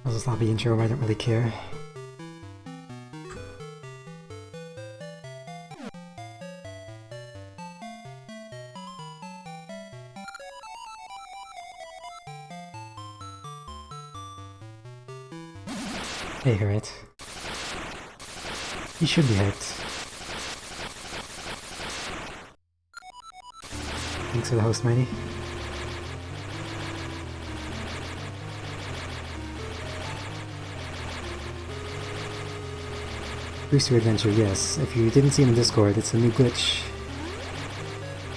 was a sloppy intro, I don't really care. Hey, Hurt. You should be hurt. Thanks for the host, Mighty. Rooster Adventure, yes. If you didn't see in the Discord, it's a new glitch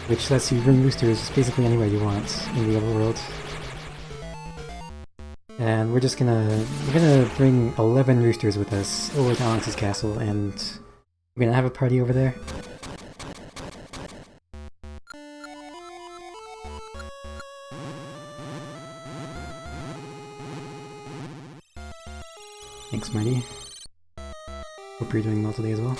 which lets you bring roosters basically anywhere you want in the overworld. And we're gonna bring 11 roosters with us over to Onox's castle, and we're gonna have a party over there. Thanks, Mighty. Hope you're doing well today as well.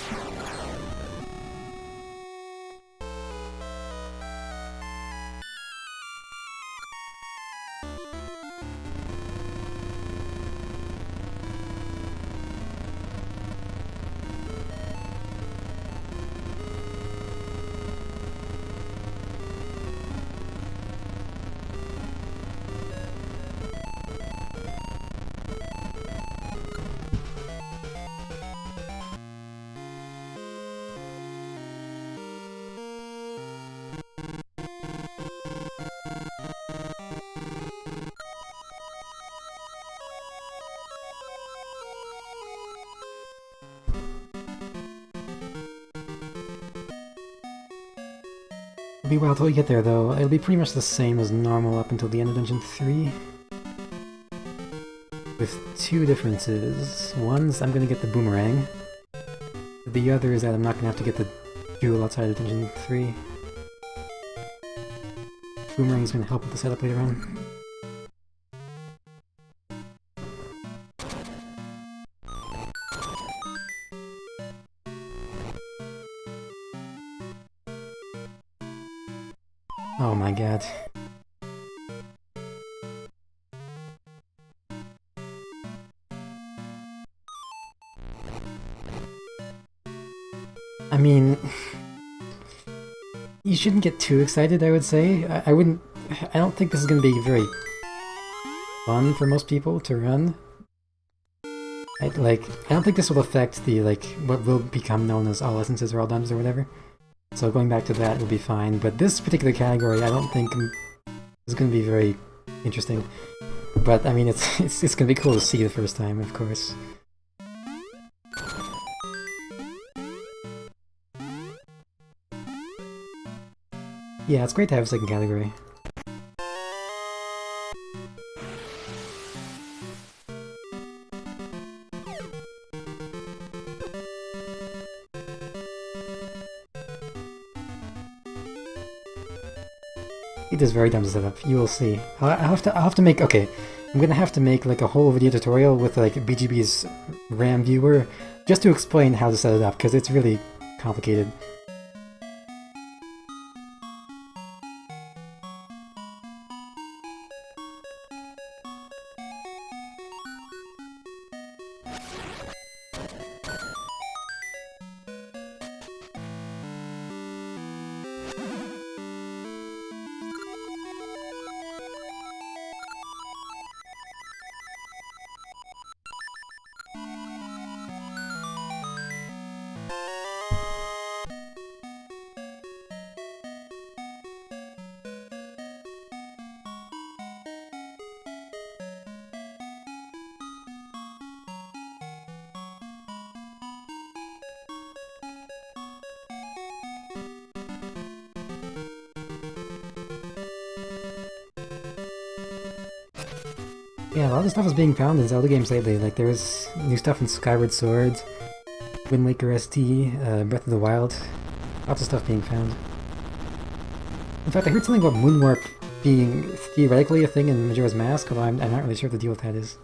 It'll be a while till we get there, though. It'll be pretty much the same as normal up until the end of Dungeon 3. With two differences. One's I'm gonna get the boomerang. The other is that I'm not gonna have to get the jewel outside of Dungeon 3. Boomerang's gonna help with the setup later on. Oh my god. I mean, you shouldn't get too excited, I would say. I don't think this is going to be very fun for most people to run. I don't think this will affect the, what will become known as all essences or all dungeons or whatever. So going back to that will be fine, but this particular category I don't think is going to be very interesting. But I mean, it's going to be cool to see the first time, of course. Yeah, it's great to have a second category. It is very dumb to set up. You will see. I'll have to make. Okay, I'm gonna have to make like a whole video tutorial with like BGB's RAM viewer just to explain how to set it up because it's really complicated. Yeah, a lot of stuff is being found in Zelda games lately. Like, there's new stuff in Skyward Sword, Wind Waker ST, Breath of the Wild. Lots of stuff being found. In fact, I heard something about Moonwarp being theoretically a thing in Majora's Mask, although I'm not really sure what the deal with that is.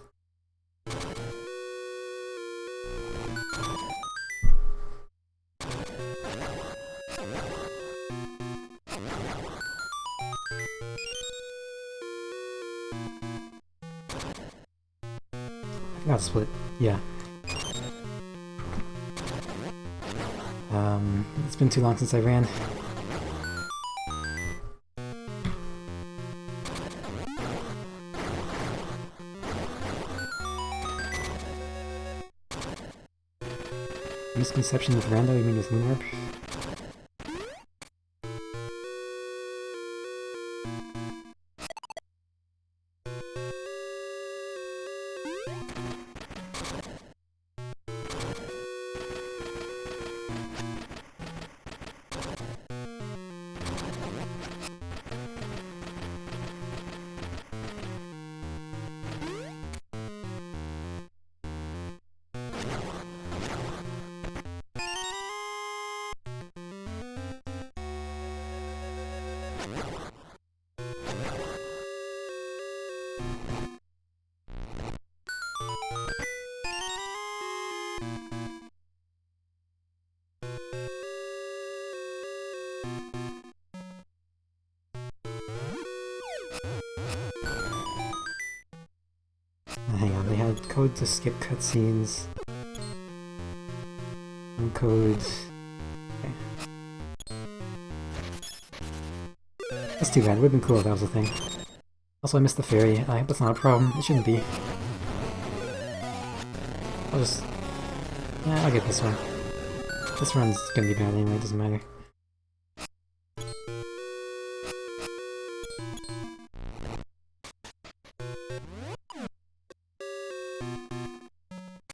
Not split, yeah. It's been too long since I ran. Misconception with rando, you mean with Moonwarp? Hang on, they had code to skip cutscenes. And code... Okay. That's too bad, it would've been cool if that was a thing. Also, I missed the ferry. I hope that's not a problem. It shouldn't be. I'll just... Yeah, I'll get this one. This run's gonna be bad anyway, it doesn't matter.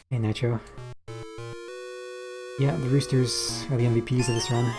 Hey, Nitro. Yeah, the Roosters are the MVPs of this run.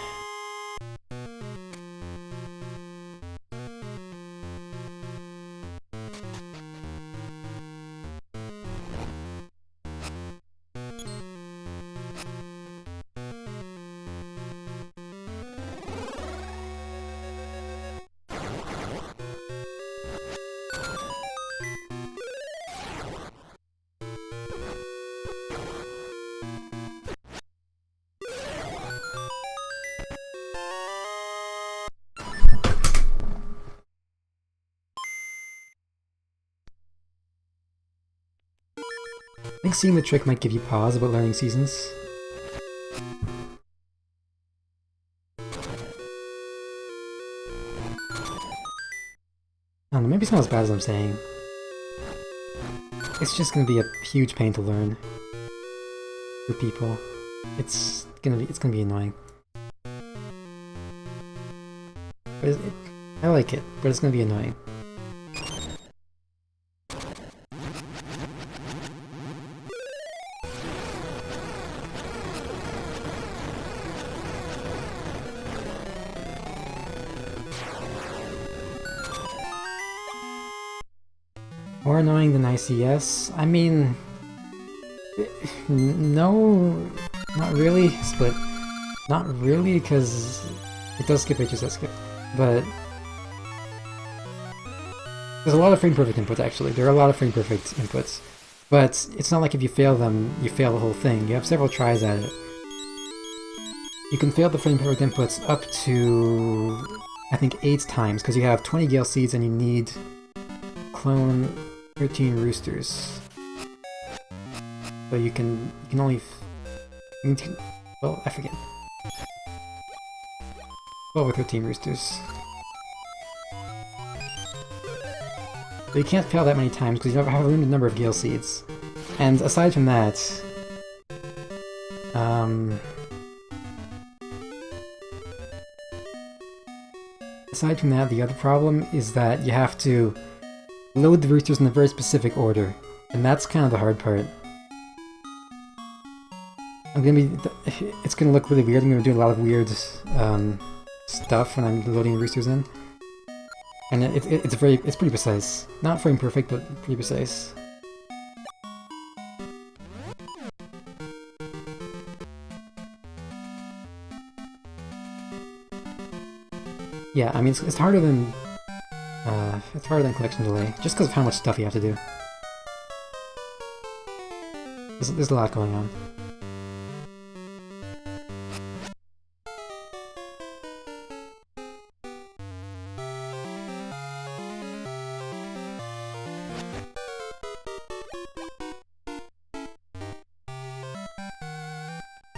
I think seeing the trick might give you pause about learning seasons. I don't know, maybe it's not as bad as I'm saying. It's just gonna be a huge pain to learn for people. It's gonna be annoying. But I like it, but it's gonna be annoying. More annoying than ICS? I mean... No... Not really, Split. Not really, because it does skip H's that skip. But... There's a lot of frame perfect inputs, actually. There are a lot of frame perfect inputs. But it's not like if you fail them, you fail the whole thing. You have several tries at it. You can fail the frame perfect inputs up to... I think 8 times, because you have 20 Gale Seeds and you need... Clone 13 Roosters. So you can only... well, I forget. 12 or 13 Roosters. So you can't fail that many times because you have a limited number of Gale Seeds. And aside from that... aside from that, the other problem is that you have to load the Roosters in a very specific order. And that's kind of the hard part. It's gonna look really weird. I'm gonna do a lot of weird stuff when I'm loading the Roosters in. And it's pretty precise. Not frame perfect, but pretty precise. Yeah, I mean it's harder than Collection Delay, just because of how much stuff you have to do. There's a lot going on.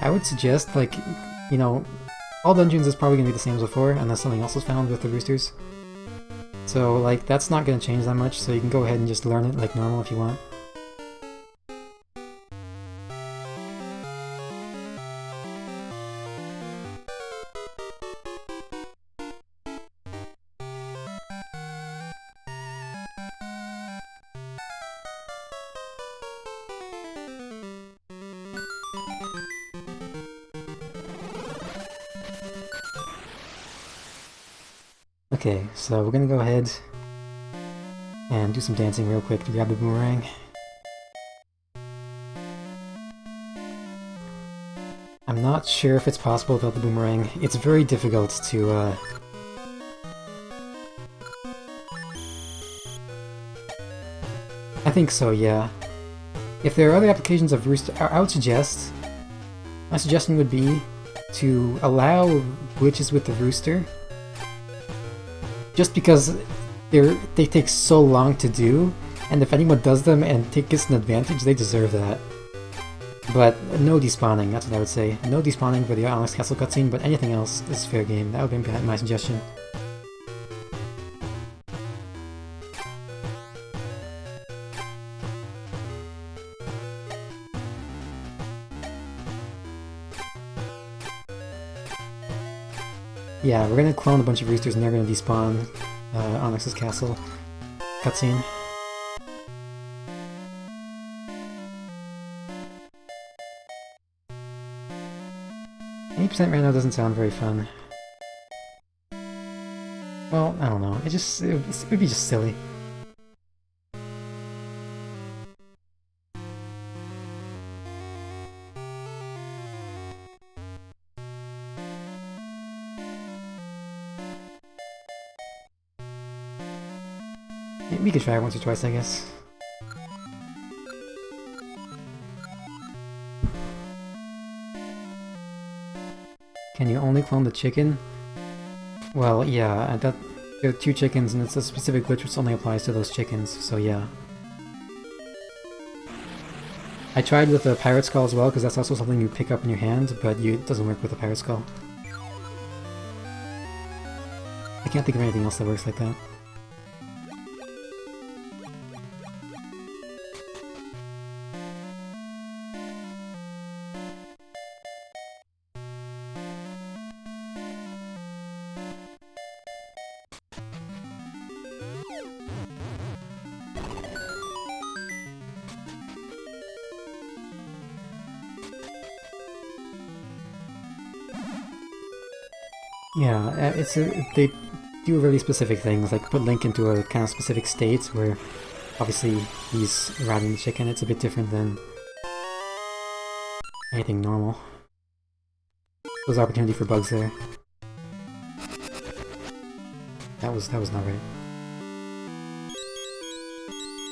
I would suggest, like, you know, all dungeons is probably going to be the same as before, unless something else is found with the roosters. So, like, that's not going to change that much, so you can go ahead and just learn it like normal if you want. Okay, so we're gonna go ahead and do some dancing real quick to grab the boomerang. I'm not sure if it's possible without the boomerang. It's very difficult to, I think so, yeah. If there are other applications of rooster, I would suggest... My suggestion would be to allow glitches with the rooster. Just because they take so long to do, and if anyone does them and gets an advantage, they deserve that. But no despawning, that's what I would say. No despawning for the Onox Castle cutscene, but anything else is fair game. That would be my suggestion. Yeah, we're gonna clone a bunch of roosters and they're gonna despawn Onyx's castle cutscene. 80% right now doesn't sound very fun. Well, I don't know. It would be just silly. We could try it once or twice, I guess. Can you only clone the chicken? Well, yeah, there are 2 chickens and it's a specific glitch which only applies to those chickens, so yeah. I tried with the pirate skull as well, because that's also something you pick up in your hand, but it doesn't work with the pirate skull. I can't think of anything else that works like that. Yeah, they do really specific things, like put Link into a kind of specific state where obviously he's riding the chicken. It's a bit different than anything normal. There's opportunity for bugs there. That was not right.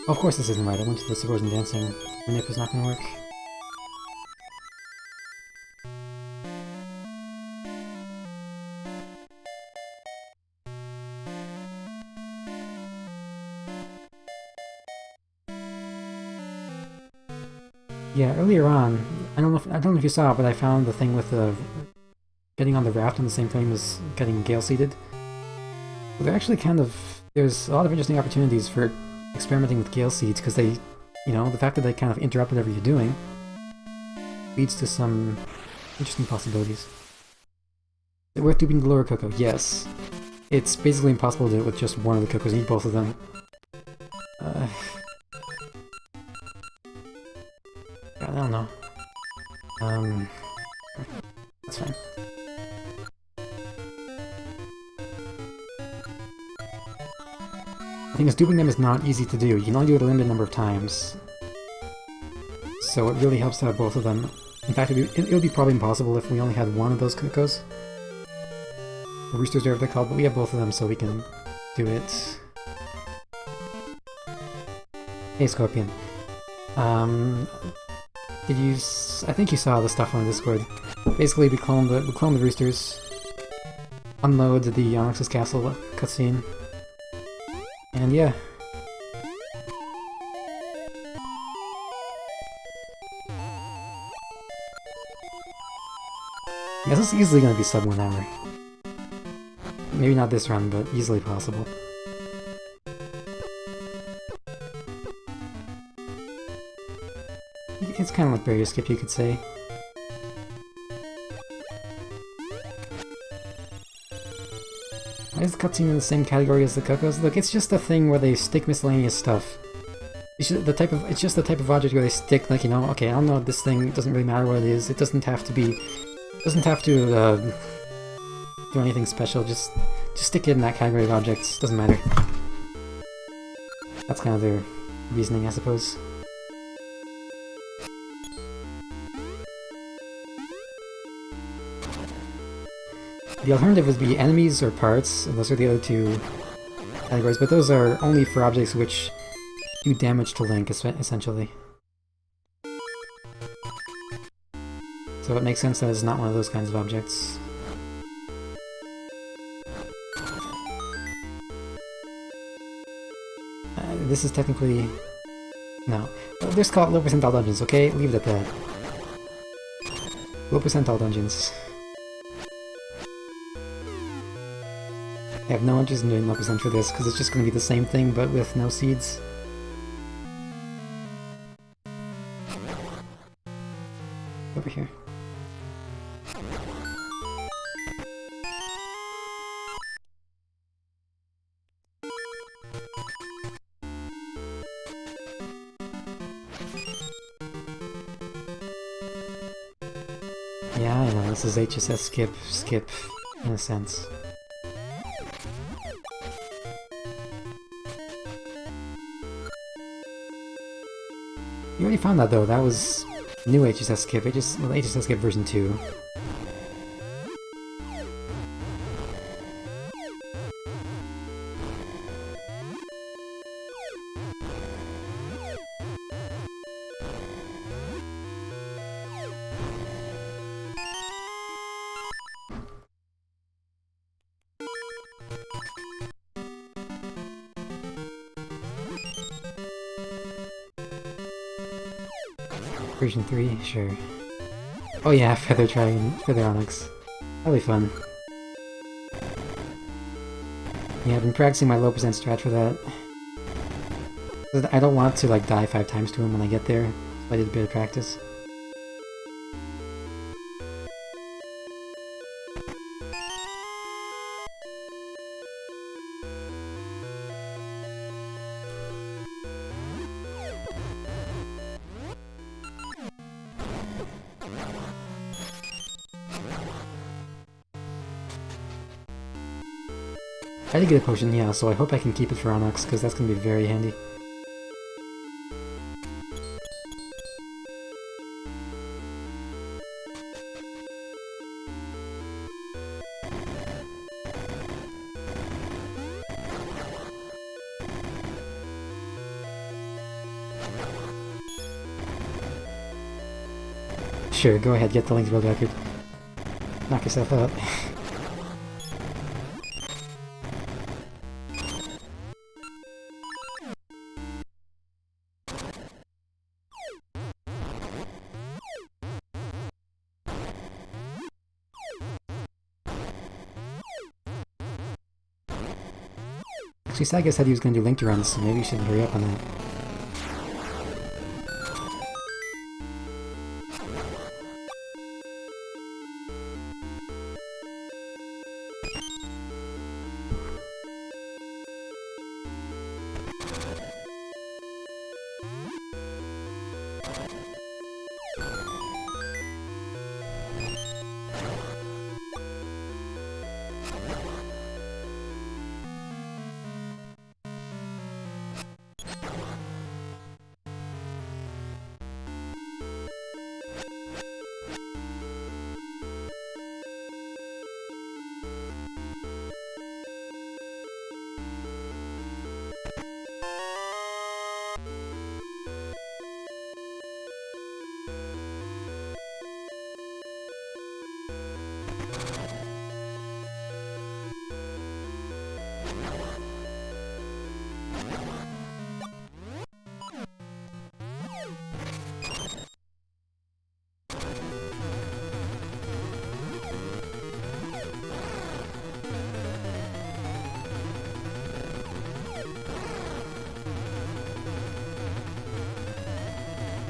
Oh, of course this isn't right. I went to the swords and dancing. Nip is not gonna work. Yeah, earlier on, I don't know if you saw it, but I found the thing with the getting on the raft on the same frame as getting gale seeded. So they're actually there's a lot of interesting opportunities for experimenting with gale seeds because they, the fact that they kind of interrupt whatever you're doing leads to some interesting possibilities. Is it worth duping the lower Coco? Yes. It's basically impossible to do it with just one of the Cocos. You need both of them. I don't know. That's fine. The thing is, duping them is not easy to do. You can only do it a limited number of times. So it really helps to have both of them. In fact, it would be probably impossible if we only had one of those Cocos. Or roosters, whatever they're called, but we have both of them so we can do it. Hey, Scorpion. I think you saw the stuff on the Discord. Basically, we clone the roosters, unload the Onyx's castle cutscene, and yeah. Yeah, this is easily going to be sub 1 hour. Maybe not this run, but easily possible. It's kind of like barrier skip, you could say. Why is the cutscene in the same category as the Cocos? Look, it's just a thing where they stick miscellaneous stuff. It's just the type of object where they stick, like, you know, okay, I don't know, this thing, doesn't really matter what it is, it doesn't have to be, do anything special, just stick it in that category of objects, doesn't matter. That's kind of their reasoning, I suppose. The alternative would be enemies or parts, and those are the other two categories, but those are only for objects which do damage to Link, essentially. So it makes sense that it's not one of those kinds of objects. This is technically... no. Let's call it low percentile dungeons, okay? Leave it at that. Low percentile dungeons. I have no interest in doing low percent for this, because it's just going to be the same thing, but with no seeds. Over here. Yeah, I know, this is HSS skip, in a sense. You already found that though, that was new HSS skip, HSS skip version 2. Version 3? Sure. Oh yeah, Feather Onox. That'll be fun. Yeah, I've been practicing my low percent strat for that. I don't want to like die 5 times to him when I get there, so I did a bit of practice. I did get a potion, yeah, so I hope I can keep it for Onox, because that's going to be very handy. Sure, go ahead, get the Link's World Record. Knock yourself out. Actually, Saga said he was going to do Link runs, so maybe you should hurry up on that.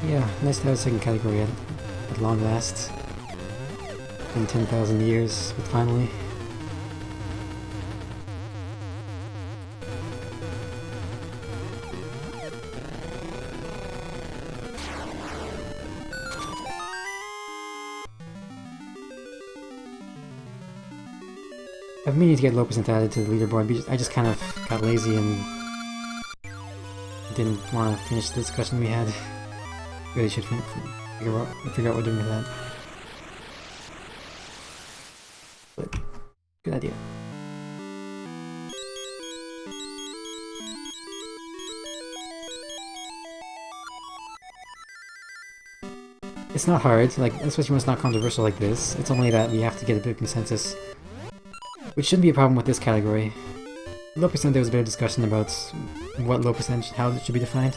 Yeah, nice to have a second category at long last. In 10,000 years, but finally. I've meaning to get low percent added to the leaderboard, but I just kind of got lazy and didn't want to finish the discussion we had. Really should figure out what we're doing with that. But, good idea. It's not hard, like, especially when it's not controversial like this. It's only that we have to get a bit of consensus. Which shouldn't be a problem with this category. Low percent, there was a bit of discussion about what low percent, how it should be defined.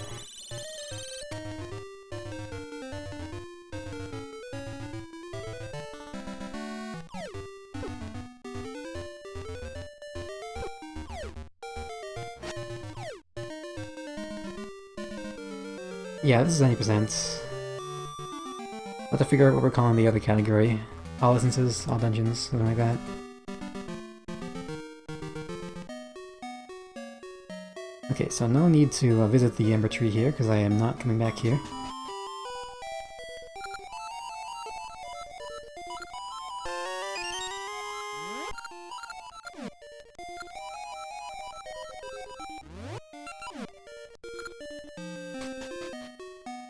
Yeah, this is 90%. We'll have to figure out what we're calling the other category. All instances, all dungeons, something like that. Okay, so no need to visit the Ember Tree here, because I am not coming back here.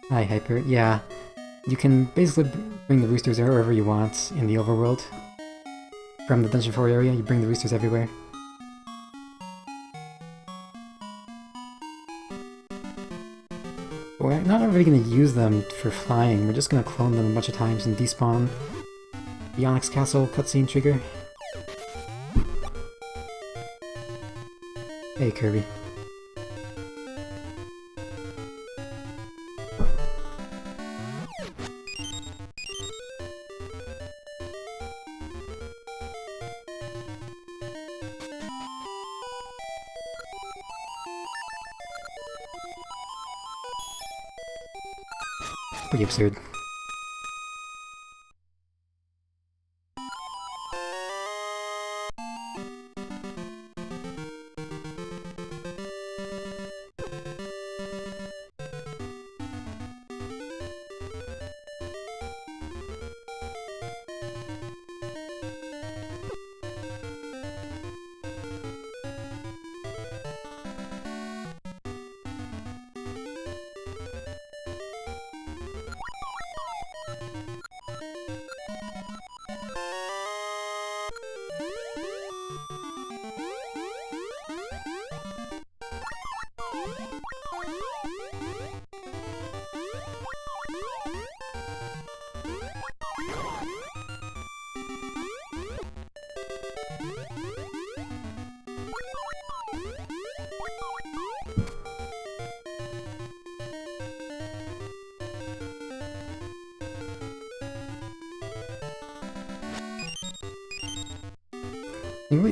Hi, Hyper. Yeah, you can basically bring the roosters wherever you want in the overworld. From the Dungeon 4 area, you bring the roosters everywhere. We're not really going to use them for flying, we're just going to clone them a bunch of times and despawn the Onox Castle cutscene trigger. Hey, Kirby. Pretty absurd.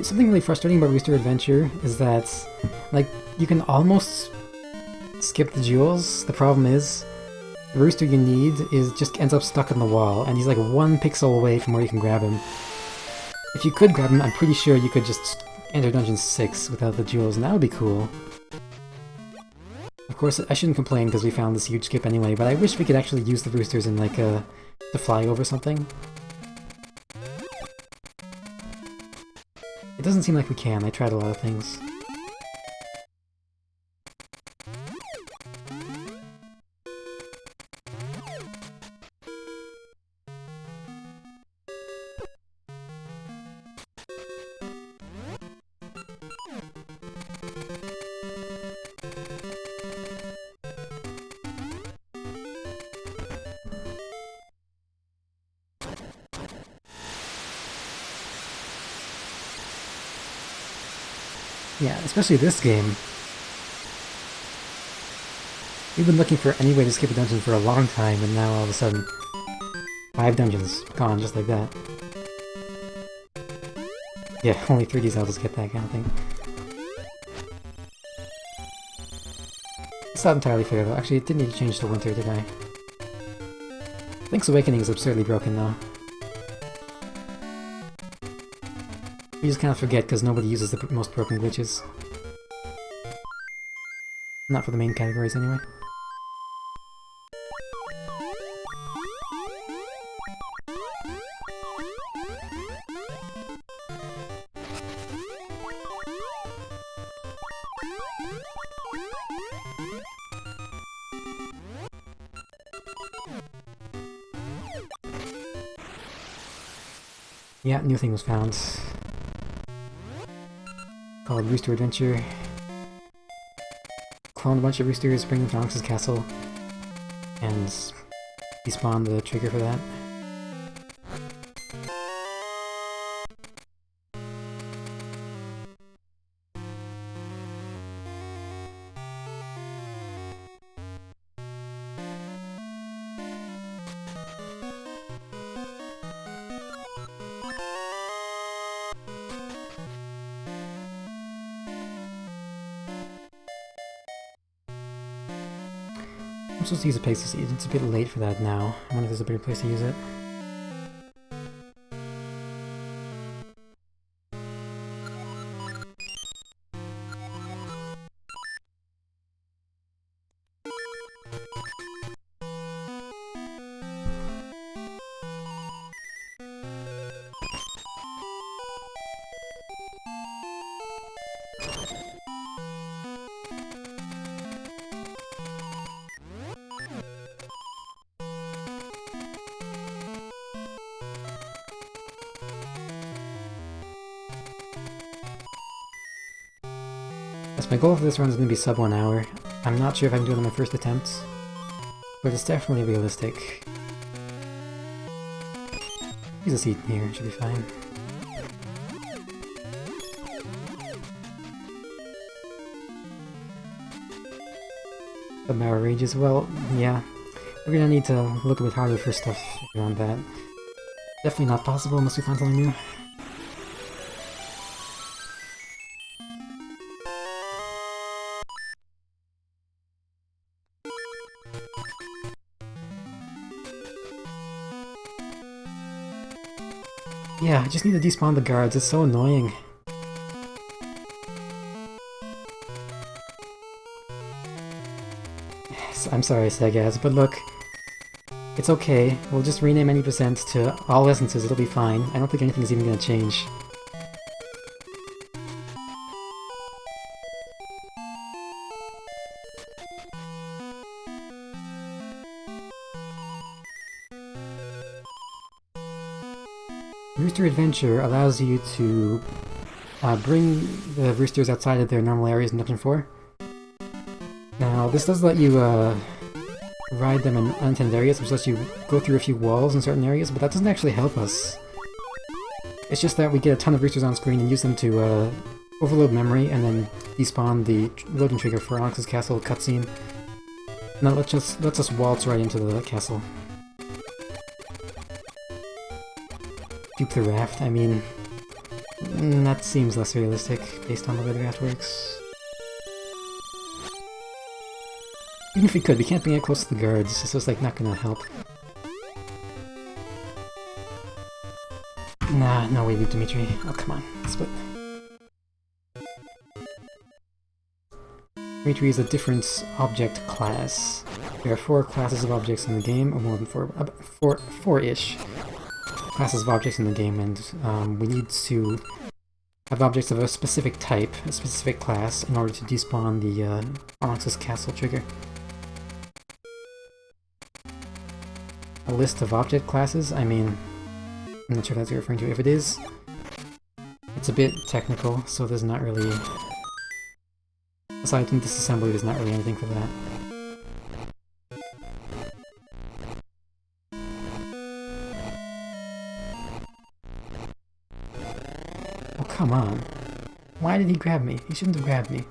Something really frustrating about Rooster Adventure is that, like, you can almost skip the jewels. The problem is, the rooster you need just ends up stuck on the wall, and he's like 1 pixel away from where you can grab him. If you could grab him, I'm pretty sure you could just enter Dungeon 6 without the jewels, and that would be cool. Of course, I shouldn't complain because we found this huge skip anyway, but I wish we could actually use the roosters in, like, to fly over something. It doesn't seem like we can. I tried a lot of things. Yeah, especially this game. We've been looking for any way to skip a dungeon for a long time, and now all of a sudden, 5 dungeons gone just like that. Yeah, only 3 Zeldas get that kind of thing. It's not entirely fair though. Actually, it didn't need to change to winter, did I? Link's Awakening is absurdly broken though. You just kind of forget because nobody uses the most broken glitches. Not for the main categories anyway. Yeah, new thing was found. Called Rooster Adventure. Clone a bunch of roosters, bring them to Onox's castle, and despawn the trigger for that. I'm supposed to use a place to see it. It's a bit late for that now. I wonder if there's a better place to use it. Yes, my goal for this run is going to be sub 1 hour. I'm not sure if I can do it on my first attempt, but it's definitely realistic. Use a seat here, should be fine. Sub-hour rages, well, yeah. We're gonna need to look a bit harder for stuff beyond that. Definitely not possible unless we find something new. Yeah, I just need to despawn the guards, it's so annoying. I'm sorry, Segaz, but look, it's okay. We'll just rename any percent to all essences, it'll be fine. I don't think anything's even gonna change. Rooster Adventure allows you to bring the roosters outside of their normal areas in Dungeon 4. Now, this does let you ride them in unintended areas, which lets you go through a few walls in certain areas, but that doesn't actually help us. It's just that we get a ton of roosters on screen and use them to overload memory and then despawn the loading trigger for Onox's castle cutscene. And that lets us waltz right into the castle. Dupe the raft, I mean, that seems less realistic based on the way the raft works. Even if we could, we can't bring it close to the guards, so it's like not gonna help. Nah, no way, Dimitri. Oh, come on, split. Dimitri is a different object class. There are 4 classes of objects in the game, or more than 4, 4-ish. Classes of objects in the game, and we need to have objects of a specific type, a specific class, in order to despawn the Onox's castle trigger. A list of object classes? I mean, I'm not sure if that's what you're referring to. If it is, it's a bit technical, so there's not really... Aside from disassembly, there's not really anything for that. Come on. Why did he grab me? He shouldn't have grabbed me.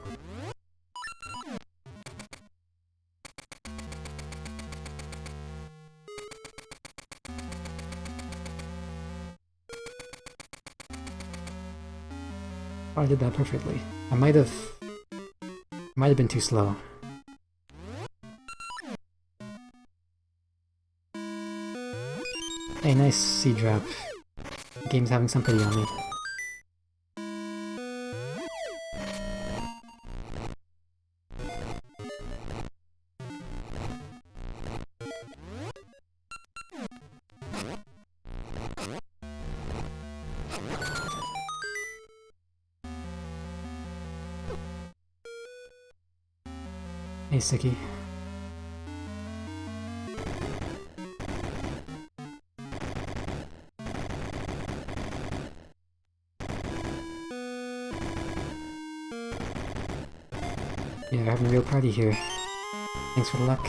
Oh, I did that perfectly. I might have been too slow. Hey, nice seed drop. The game's having some pity on me. Hey, Sicky. Yeah, we're having a real party here. Thanks for the luck.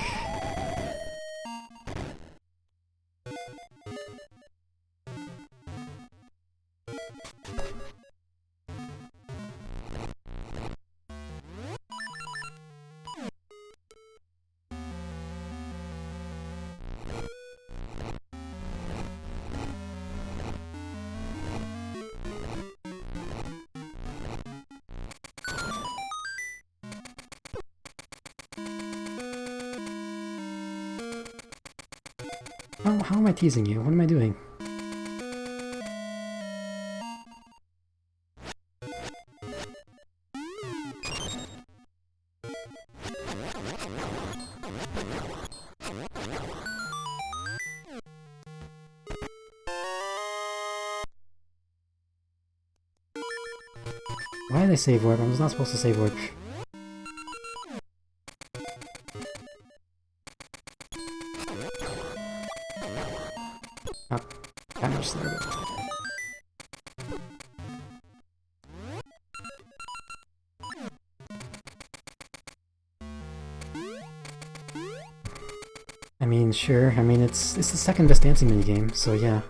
How am I teasing you? What am I doing? Why did I save warp? I was not supposed to save warp. Not that much slower, but... I mean, sure. I mean, it's the second best dancing minigame, so yeah.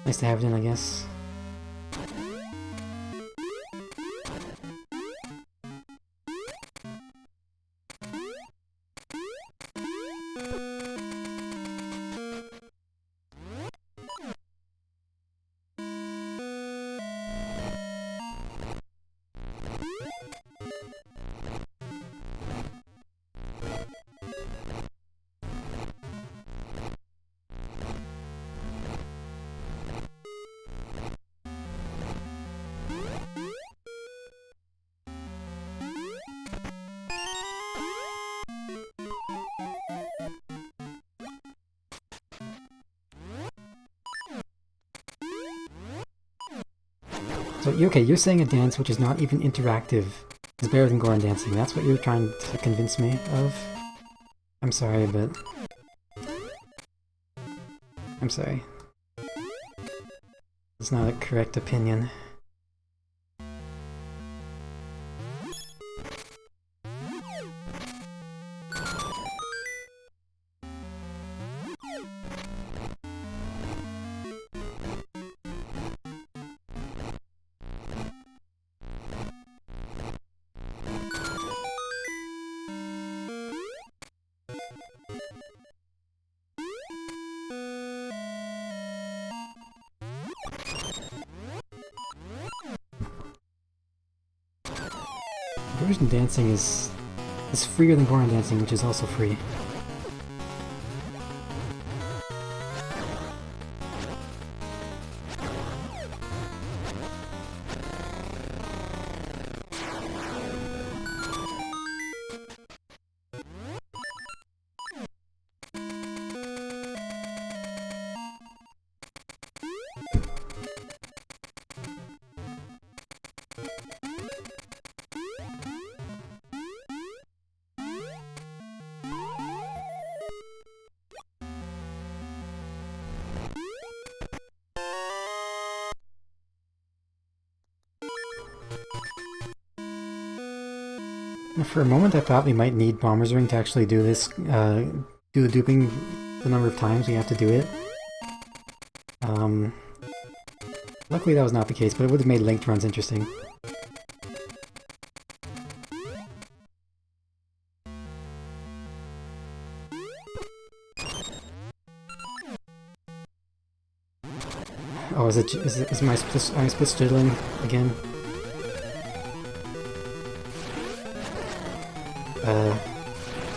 Nice to have it in, I guess. So, okay, you're saying a dance which is not even interactive is better than Goron dancing. That's what you're trying to convince me of? I'm sorry, but... I'm sorry. It's not a correct opinion. Version dancing is freer than Goron dancing, which is also free. For a moment I thought we might need Bomber's Ring to actually do this, do the duping the number of times we have to do it. Luckily that was not the case, but it would have made linked runs interesting. Oh, is my split stiddling again?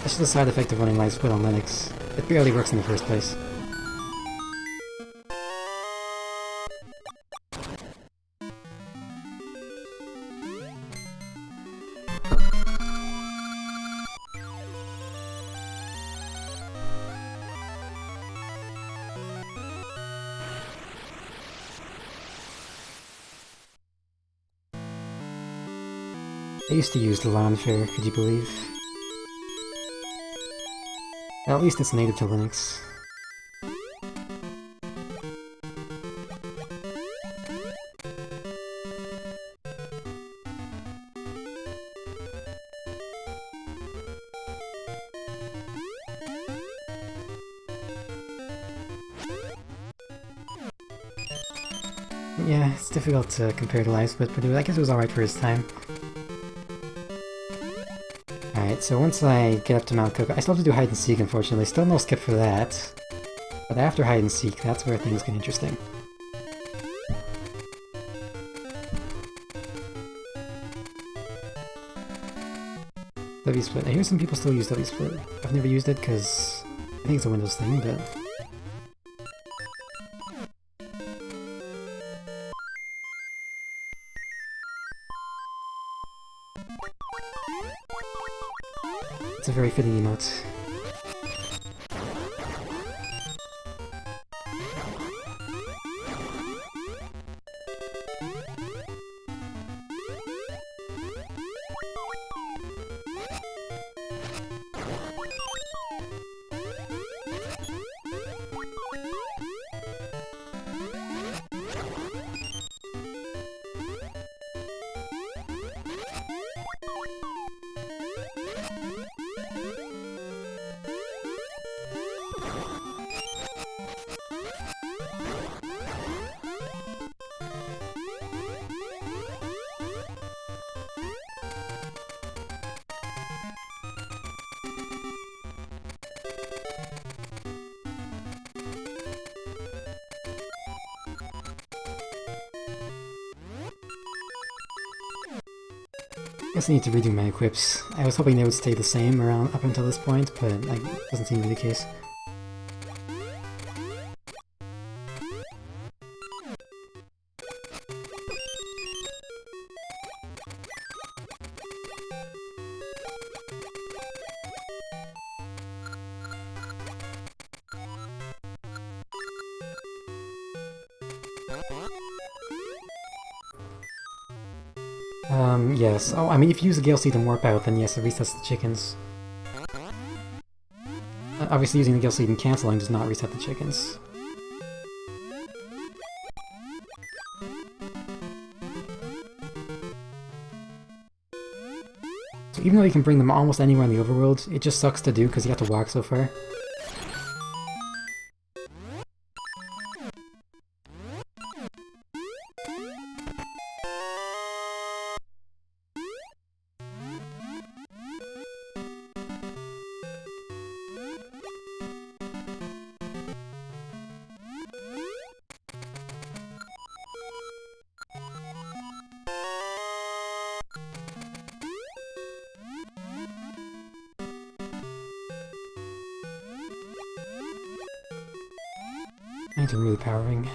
That's just a side effect of running live split on Linux. It barely works in the first place. I used to use the lawn fair, could you believe? Well, at least it's native to Linux. Yeah, it's difficult to compare to Livesplit, but I guess it was alright for his time. Alright, so once I get up to Mount Coco, I still have to do hide and seek, unfortunately. Still no skip for that. But after hide and seek, that's where things get interesting. W-Split. I hear some people still use W-Split. I've never used it because I think it's a Windows thing, but... it's a very fitting emote. I guess I need to redo my equips. I was hoping they would stay the same around up until this point, but it doesn't seem to be the case. Yes. Oh, I mean, if you use the Gale Seed and Warp Out, then yes, it resets the chickens. Obviously, using the Gale Seed and cancelling does not reset the chickens. So even though you can bring them almost anywhere in the overworld, it just sucks to do because you have to walk so far. I need to remove the power ring.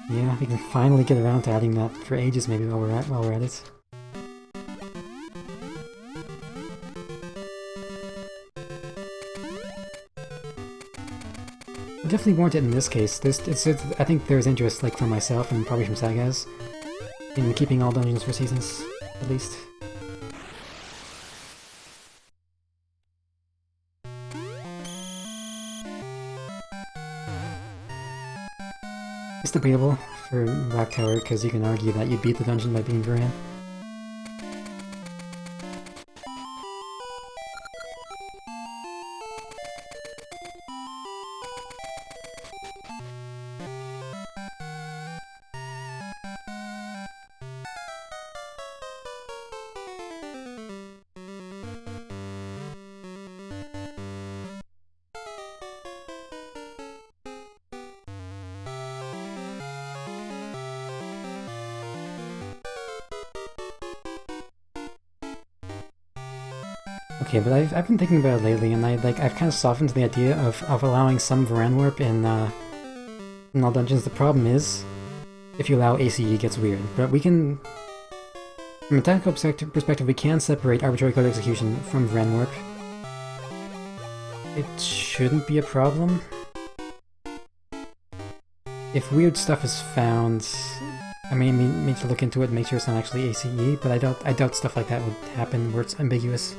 Yeah, we can finally get around to adding that for ages maybe while we're at it. Definitely warrant it in this case. I think there's interest, like, from myself and probably from Sagaz, in keeping all dungeons for seasons, at least. It's debatable for Black Tower, because you can argue that you beat the dungeon by being Varan. Okay, but I've been thinking about it lately, and I've kind of softened to the idea of allowing some Varan warp in all dungeons. The problem is, if you allow ACE, it gets weird. But we can From a technical perspective, we can separate arbitrary code execution from Vren warp. It shouldn't be a problem. If weird stuff is found, I may need to look into it and make sure it's not actually ACE, but I doubt stuff like that would happen where it's ambiguous.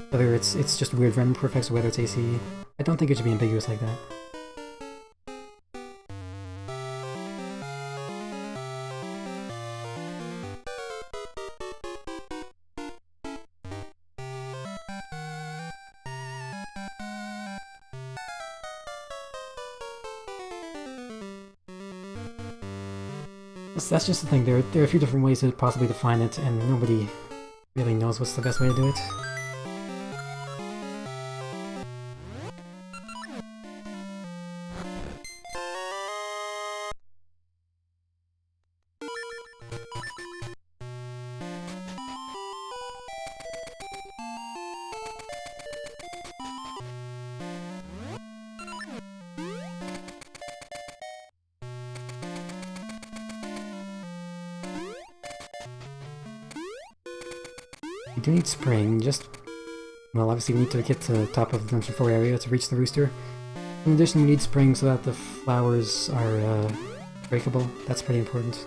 Whether it's just weird random perfects or whether it's ACE. I don't think it should be ambiguous like that. That's just the thing, there are a few different ways to possibly define it, and nobody really knows what's the best way to do it. We do need spring, well, obviously we need to get to the top of the Dungeon 4 area to reach the rooster. In addition, we need spring so that the flowers are breakable. That's pretty important.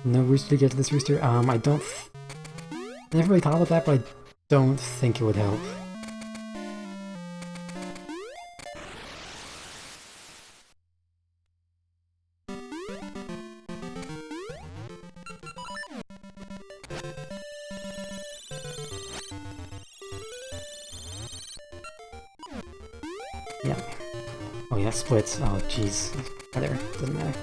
No rooster to get to this rooster? I never really thought about that, but I don't think it would help. Yeah. Oh yeah, splits. Oh jeez. Whatever, doesn't matter.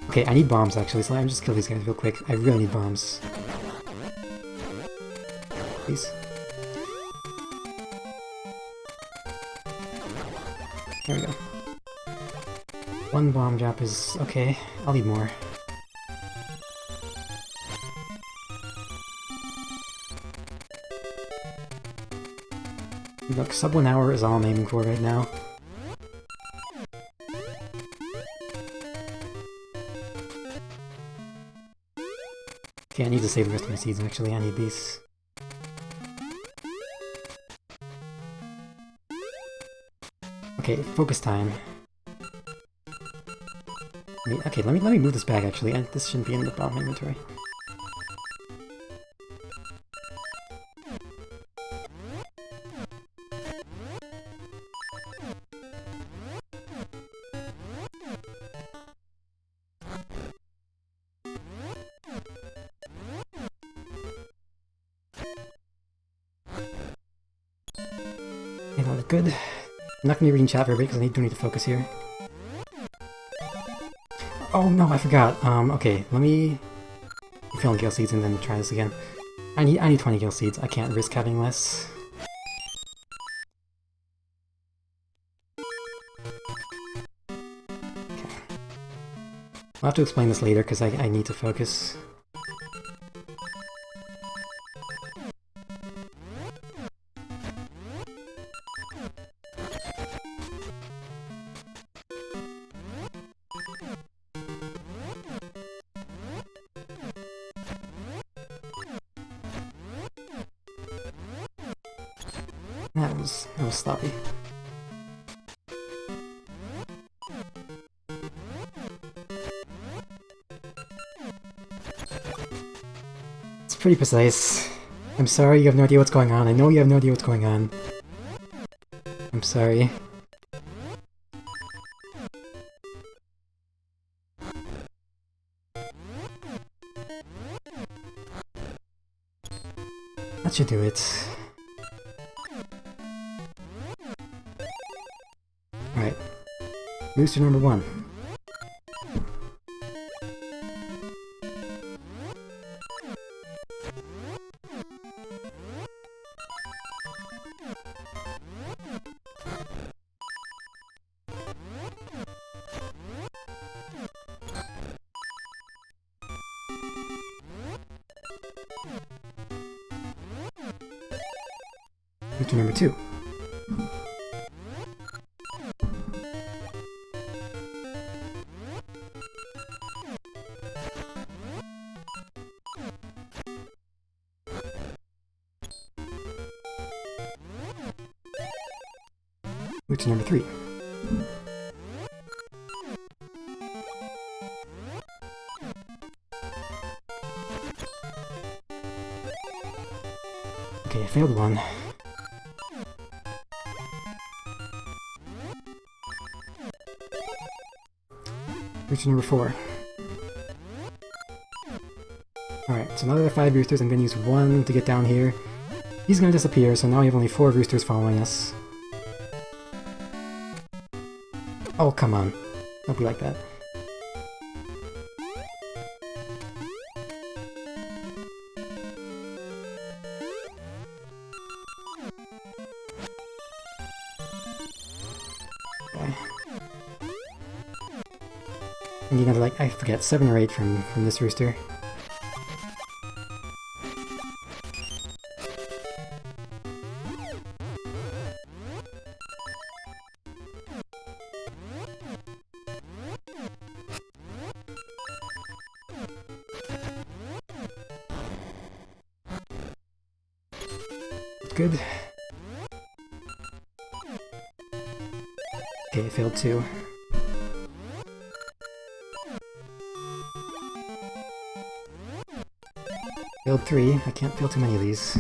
Okay, I need bombs actually, so let me just kill these guys real quick. I really need bombs. Please. There we go. One bomb drop is okay. I'll need more. Look, sub 1 hour is all I'm aiming for right now. Okay, I need to save the rest of my seeds actually, I need these. Okay, focus time. Okay, let me move this back actually, this shouldn't be in the bomb inventory. Good. I'm not going to be reading chat for everybody because I do need to focus here. Oh no, I forgot. Okay, let me fill in Gale Seeds and then try this again. I need 20 Gale Seeds. I can't risk having less. Okay. I'll have to explain this later because I need to focus. That was sloppy. It's pretty precise. I'm sorry you have no idea what's going on. I know you have no idea what's going on. I'm sorry. That should do it. Alright. Rooster number 1. Rooster number 2. Rooster number 3. Okay, I failed one. Rooster number 4. Alright, so now there are 5 roosters, I'm gonna use 1 to get down here. He's gonna disappear, so now we have only 4 roosters following us. Oh, come on. Don't be like that. Okay. I need another, like, I forget, 7 or 8 from this rooster. Good. Okay, I failed 2. Failed 3. I can't fail too many of these.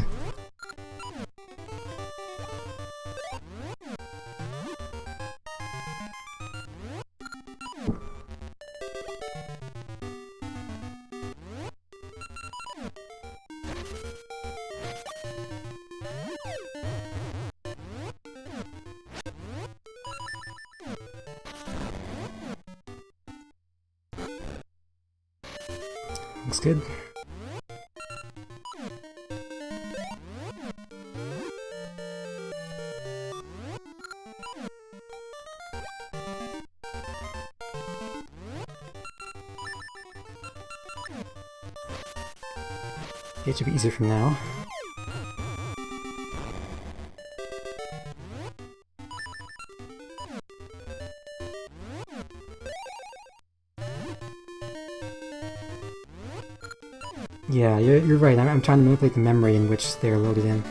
Looks good. It should be easier from now. Yeah, you're right. I'm trying to manipulate the memory in which they're loaded in.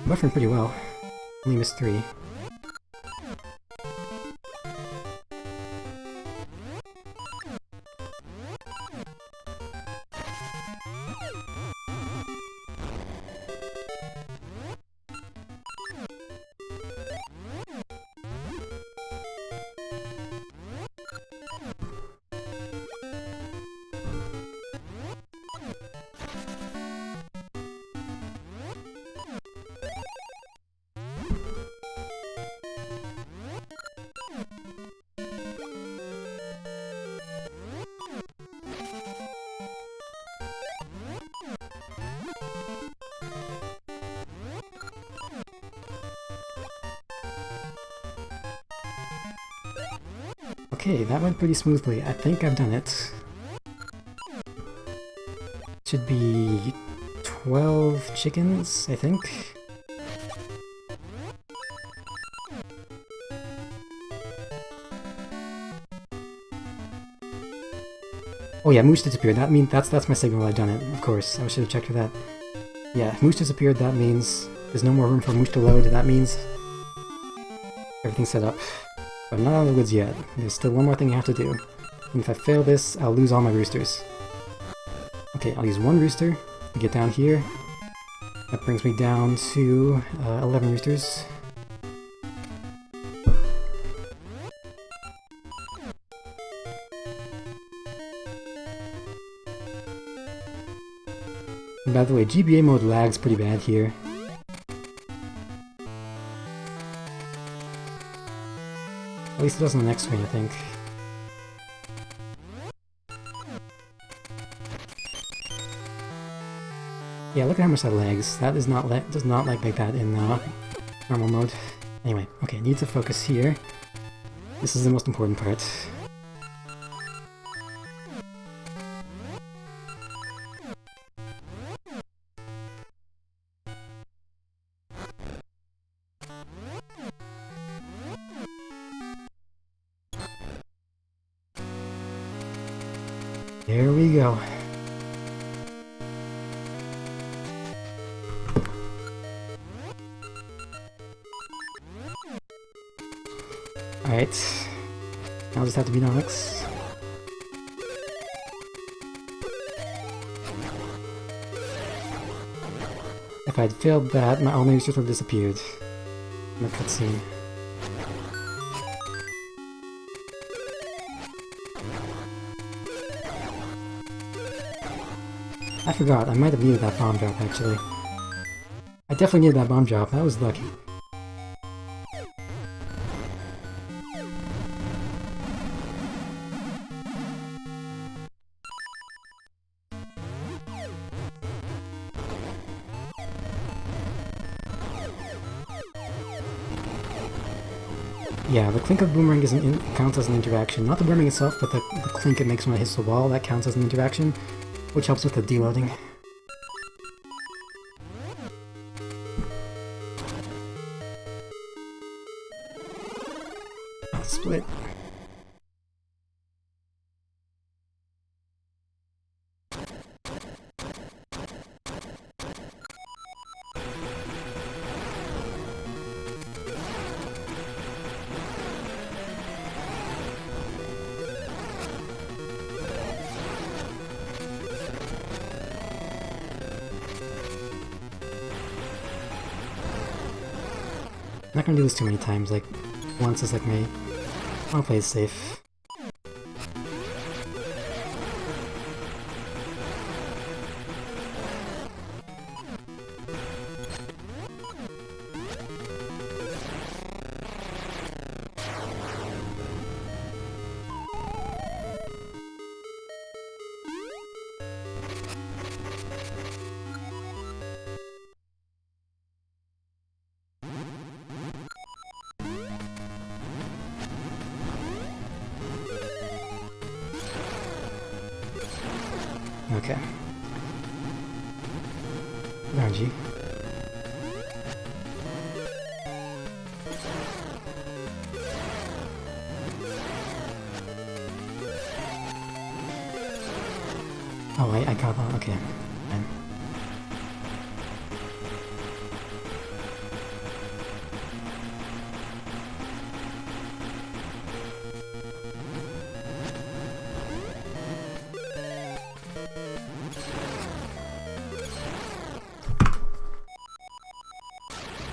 Buffering pretty well. Only missed 3. Okay, that went pretty smoothly. I think I've done it. Should be 12 chickens, I think. Oh yeah, Moose disappeared. That means that's my signal I've done it, of course. I should have checked for that. Yeah, Moose disappeared, that means there's no more room for Moose to load, and that means everything's set up. But I'm not out of the woods yet. There's still one more thing I have to do. And if I fail this, I'll lose all my roosters. Okay, I'll use 1 rooster to get down here. That brings me down to 11 roosters. And by the way, GBA mode lags pretty bad here. At least it does on the next screen, I think. Yeah, look at how much that lags. That is not does not lag like that in normal mode. Anyway, okay, need to focus here. This is the most important part. There we go. Alright. I'll just have to beat Onox. If I'd failed that, my all roosters would have disappeared in the cutscene. I forgot, I might have needed that bomb drop, actually. I definitely needed that bomb drop, that was lucky. Yeah, the clink of the boomerang counts as an interaction. Not the boomerang itself, but the clink it makes when it hits the wall, that counts as an interaction, which helps with the deloading. Split. I'm not gonna do this too many times, like, once is like me. I'll play it safe. Okay. RNG. Oh, I got that. Okay. Fine.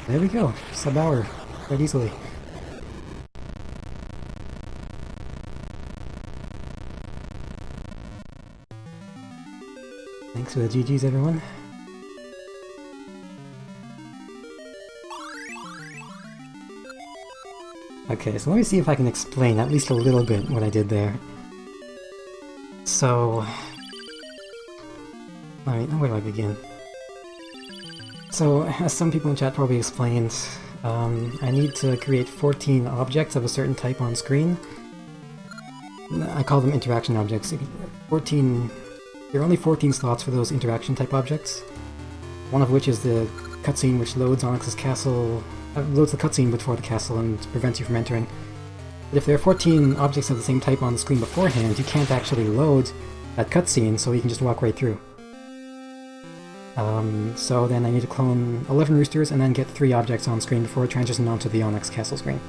There we go, sub-hour, quite easily. Thanks for the GGs, everyone. Okay, so let me see if I can explain at least a little bit what I did there. So... Alright, where do I begin? So, as some people in chat probably explained, I need to create 14 objects of a certain type on screen. I call them interaction objects. 14... There are only 14 slots for those interaction type objects. One of which is the cutscene which loads Onox's castle... loads the cutscene before the castle and prevents you from entering. But if there are 14 objects of the same type on the screen beforehand, you can't actually load that cutscene, so you can just walk right through. So then I need to clone 11 roosters and then get 3 objects on screen before transitioning onto the Onox castle screen.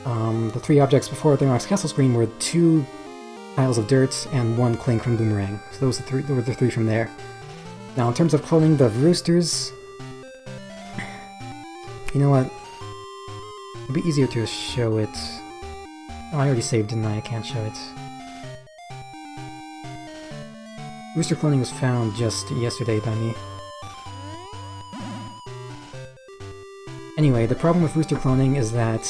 The 3 objects before the Onox castle screen were 2 piles of dirt and 1 clink from boomerang. So those were the 3 from there. Now in terms of cloning the roosters... You know what? It'd be easier to show it... Oh, I already saved, didn't I? I can't show it. Rooster cloning was found just yesterday by me. Anyway, the problem with rooster cloning is that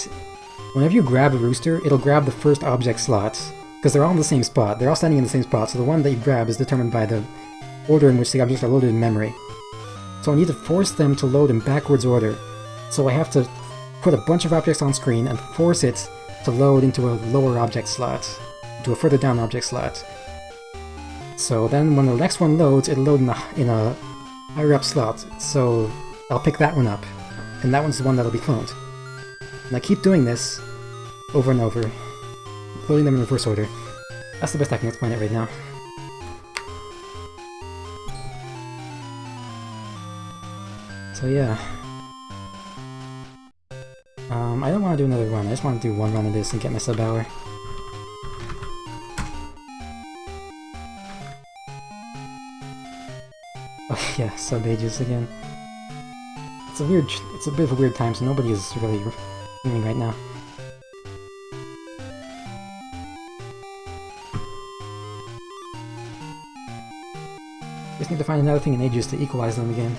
whenever you grab a rooster, it'll grab the first object slot, because they're all in the same spot. They're all standing in the same spot, so the one that you grab is determined by the order in which the objects are loaded in memory. So I need to force them to load in backwards order. So I have to put a bunch of objects on screen and force it to load into a lower object slot, to a further down object slot. So then when the next one loads, it'll load in a higher up slot, so I'll pick that one up, and that one's the one that'll be cloned. And I keep doing this over and over, loading them in reverse order. That's the best I can explain it right now. So yeah. I don't want to do another run, I just want to do one run of this and get my sub hour. Oh yeah, sub ages again. It's a bit of a weird time, so nobody is really streaming right now. Just need to find another thing in ages to equalize them again.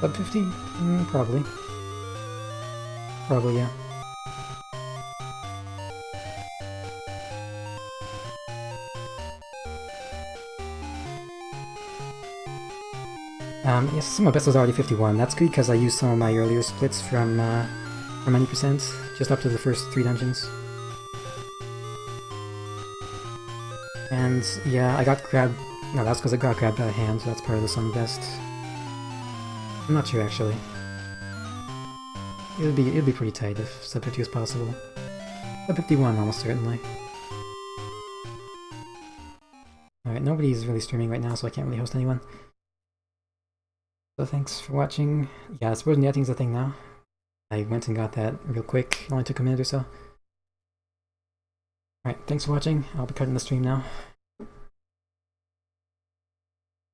Sub 50? Probably. Probably, yeah. Yes, some of my best was already 51. That's good because I used some of my earlier splits from 90%, just up to the first 3 dungeons. And yeah, I got grabbed. No, that's because I got grabbed by a hand, so that's part of the some best. I'm not sure actually. It'd be pretty tight if sub 50 was possible. Sub 51 almost certainly. Alright, nobody's really streaming right now, so I can't really host anyone. So thanks for watching. Yeah, Spurs Netting's a thing now. I went and got that real quick. It only took a minute or so. Alright, thanks for watching. I'll be cutting the stream now.